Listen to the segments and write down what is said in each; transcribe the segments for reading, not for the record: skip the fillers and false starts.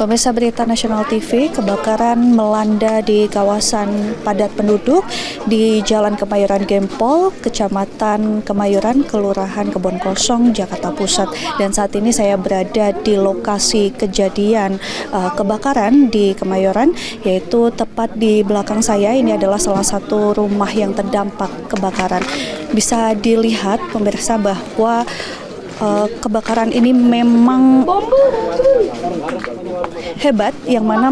Pemirsa Berita Nasional TV, kebakaran melanda di kawasan padat penduduk di Jalan Kemayoran Gempol, Kecamatan Kemayoran, Kelurahan Kebon Kosong, Jakarta Pusat. Dan saat ini saya berada di lokasi kejadian kebakaran di Kemayoran, yaitu tepat di belakang saya. Ini adalah salah satu rumah yang terdampak kebakaran. Bisa dilihat pemirsa bahwa kebakaran ini memang hebat, yang mana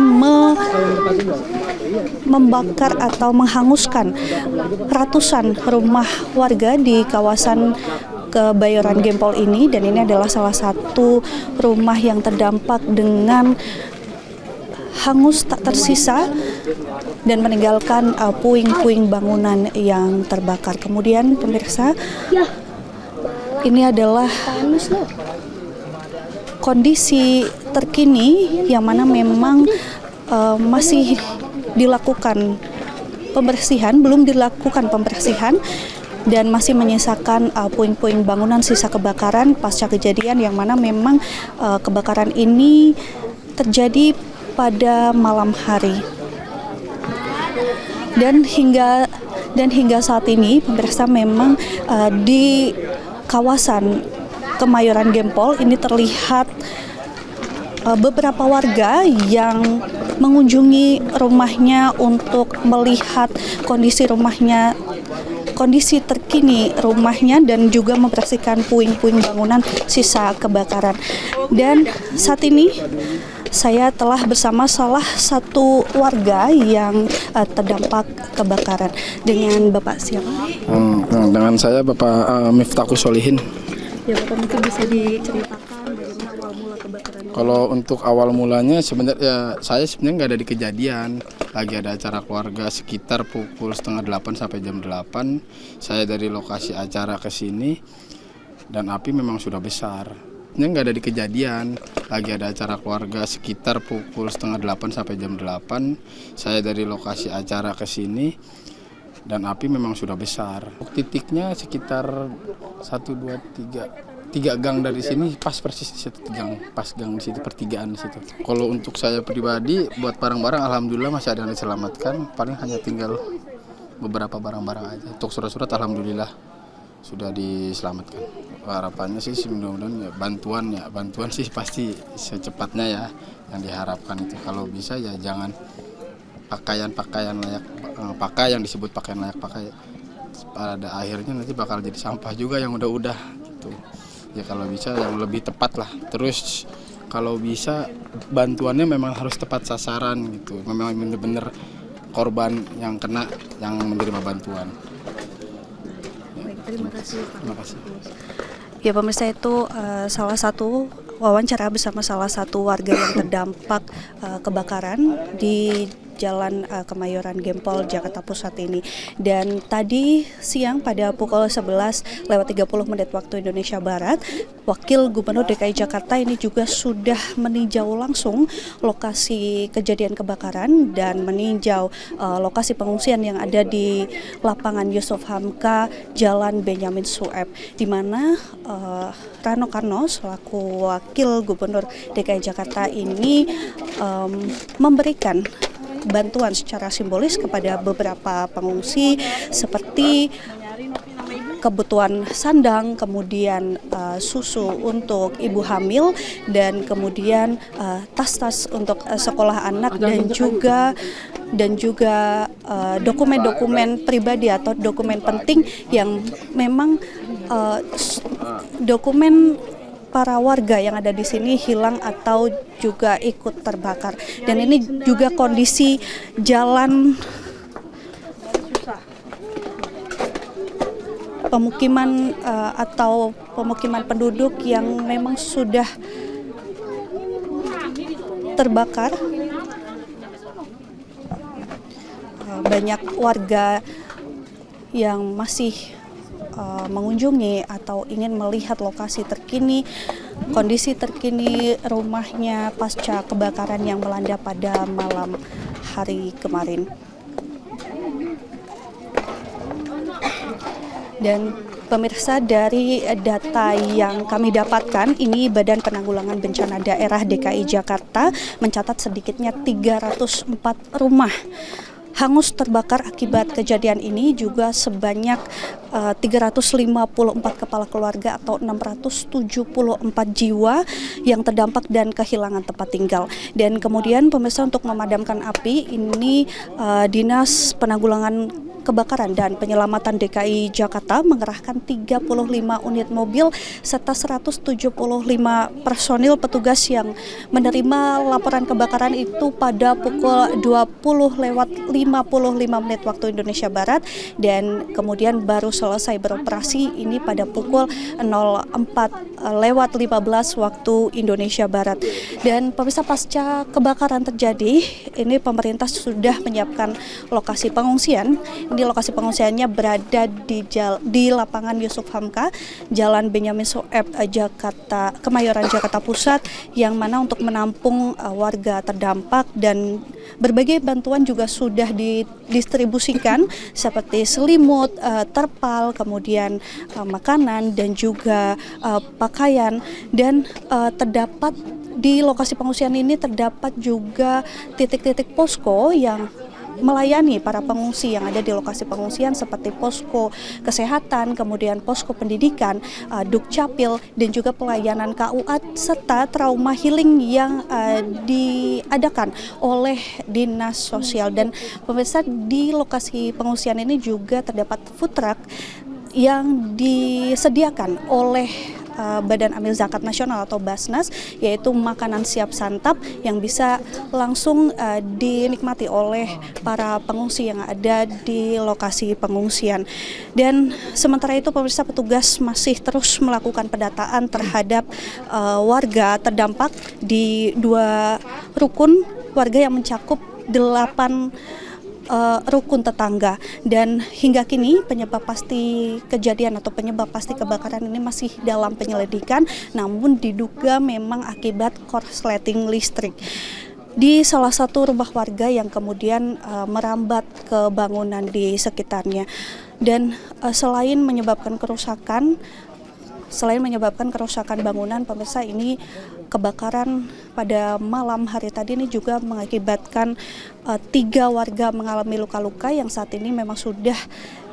membakar atau menghanguskan ratusan rumah warga di kawasan Kebayoran Gempol ini. Dan ini adalah salah satu rumah yang terdampak dengan hangus tak tersisa dan meninggalkan puing-puing bangunan yang terbakar. Kemudian pemirsa, ini adalah kondisi terkini yang mana memang masih dilakukan pembersihan, belum dilakukan pembersihan, dan masih menyisakan puing-puing bangunan sisa kebakaran pasca kejadian, yang mana memang kebakaran ini terjadi pada malam hari. Dan hingga saat ini pemirsa, memang di kawasan Kemayoran Gempol ini terlihat beberapa warga yang mengunjungi rumahnya untuk melihat kondisi terkini rumahnya dan juga membersihkan puing-puing bangunan sisa kebakaran. Dan saat ini saya telah bersama salah satu warga yang terdampak kebakaran. Dengan Bapak siapa? Dengan saya Bapak Miftahus Solihin. Ya, Bapak mungkin bisa diceritakan bagaimana awal mula kebakaran? Kalau untuk awal mulanya sebenarnya saya nggak ada di kejadian. Lagi ada acara keluarga sekitar pukul 7:30 sampai jam 8. Saya dari lokasi acara ke sini dan api memang sudah besar. Nggak ada di kejadian, lagi ada acara keluarga sekitar pukul 7:30 sampai jam 8. Saya dari lokasi acara ke sini dan api memang sudah besar. Titiknya sekitar 3 gang dari sini, pas persis di situ gang, pas gang di situ, pertigaan di situ. Kalau untuk saya pribadi, buat barang-barang alhamdulillah masih ada yang diselamatkan, paling hanya tinggal beberapa barang-barang aja. Untuk surat-surat alhamdulillah sudah diselamatkan. Harapannya sih mudah-mudahan bantuan sih pasti secepatnya ya yang diharapkan itu. Kalau bisa ya jangan pakaian layak pakai, yang disebut pakaian layak pakai, pada akhirnya nanti bakal jadi sampah juga yang udah gitu. Ya kalau bisa yang lebih tepat lah. Terus kalau bisa bantuannya memang harus tepat sasaran gitu. Memang benar-benar korban yang kena yang menerima bantuan. Terima kasih, Pak. Terima kasih. Ya pemirsa, itu salah satu wawancara bersama salah satu warga yang terdampak kebakaran di Jalan Kemayoran Gempol, Jakarta Pusat ini. Dan tadi siang pada pukul 11:30 waktu Indonesia Barat, Wakil Gubernur DKI Jakarta ini juga sudah meninjau langsung lokasi kejadian kebakaran dan meninjau lokasi pengungsian yang ada di lapangan Yusuf Hamka, Jalan Benyamin Sueb, di mana Rano Karno selaku Wakil Gubernur DKI Jakarta ini memberikan bantuan secara simbolis kepada beberapa pengungsi seperti kebutuhan sandang, kemudian susu untuk ibu hamil, dan kemudian tas-tas untuk sekolah anak, dan juga dokumen-dokumen pribadi atau dokumen penting yang memang dokumen para warga yang ada di sini hilang atau juga ikut terbakar. Dan ini juga kondisi jalan pemukiman atau pemukiman penduduk yang memang sudah terbakar. Banyak warga yang masih mengunjungi atau ingin melihat lokasi terkini, kondisi terkini rumahnya pasca kebakaran yang melanda pada malam hari kemarin. Dan Pemirsa, dari data yang kami dapatkan, ini Badan Penanggulangan Bencana Daerah DKI Jakarta mencatat sedikitnya 304 rumah hangus terbakar akibat kejadian ini, juga sebanyak 354 kepala keluarga atau 674 jiwa yang terdampak dan kehilangan tempat tinggal. Dan kemudian pemirsa, untuk memadamkan api ini Dinas Penanggulangan Kebakaran dan Penyelamatan DKI Jakarta mengerahkan 35 unit mobil serta 175 personil petugas yang menerima laporan kebakaran itu pada pukul 20:55 waktu Indonesia Barat, dan kemudian baru selesai beroperasi ini pada pukul 04:15 waktu Indonesia Barat. Dan pemirsa, pasca kebakaran terjadi, ini pemerintah sudah menyiapkan lokasi pengungsian. Ini lokasi pengungsiannya berada di lapangan Yusuf Hamka, Jalan Benyamin Sueb, Kemayoran, Jakarta Pusat, yang mana untuk menampung warga terdampak, dan berbagai bantuan juga sudah didistribusikan seperti selimut, terpal, kemudian makanan dan juga pakaian. Dan terdapat di lokasi pengungsian ini terdapat juga titik-titik posko yang melayani para pengungsi yang ada di lokasi pengungsian, seperti posko kesehatan, kemudian posko pendidikan, Dukcapil, dan juga pelayanan KUA serta trauma healing yang diadakan oleh Dinas Sosial. Dan pemirsa, di lokasi pengungsian ini juga terdapat food truck yang disediakan oleh Badan Amil Zakat Nasional atau Basnas, yaitu makanan siap santap yang bisa langsung dinikmati oleh para pengungsi yang ada di lokasi pengungsian. Dan sementara itu pemirsa, petugas masih terus melakukan pendataan terhadap warga terdampak di 2 rukun warga yang mencakup 8 rukun tetangga. Dan hingga kini penyebab pasti kejadian atau penyebab pasti kebakaran ini masih dalam penyelidikan, namun diduga memang akibat korsleting listrik di salah satu rumah warga yang kemudian merambat ke bangunan di sekitarnya. Dan selain menyebabkan kerusakan bangunan, pemirsa, ini kebakaran pada malam hari tadi ini juga mengakibatkan 3 warga mengalami luka-luka yang saat ini memang sudah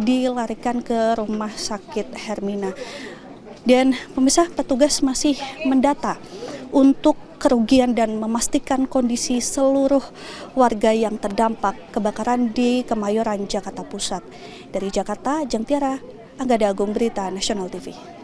dilarikan ke Rumah Sakit Hermina. Dan pemirsa, petugas masih mendata untuk kerugian dan memastikan kondisi seluruh warga yang terdampak kebakaran di Kemayoran, Jakarta Pusat. Dari Jakarta, Ajeng Tiara, Anggada Agung, Berita Nasional TV.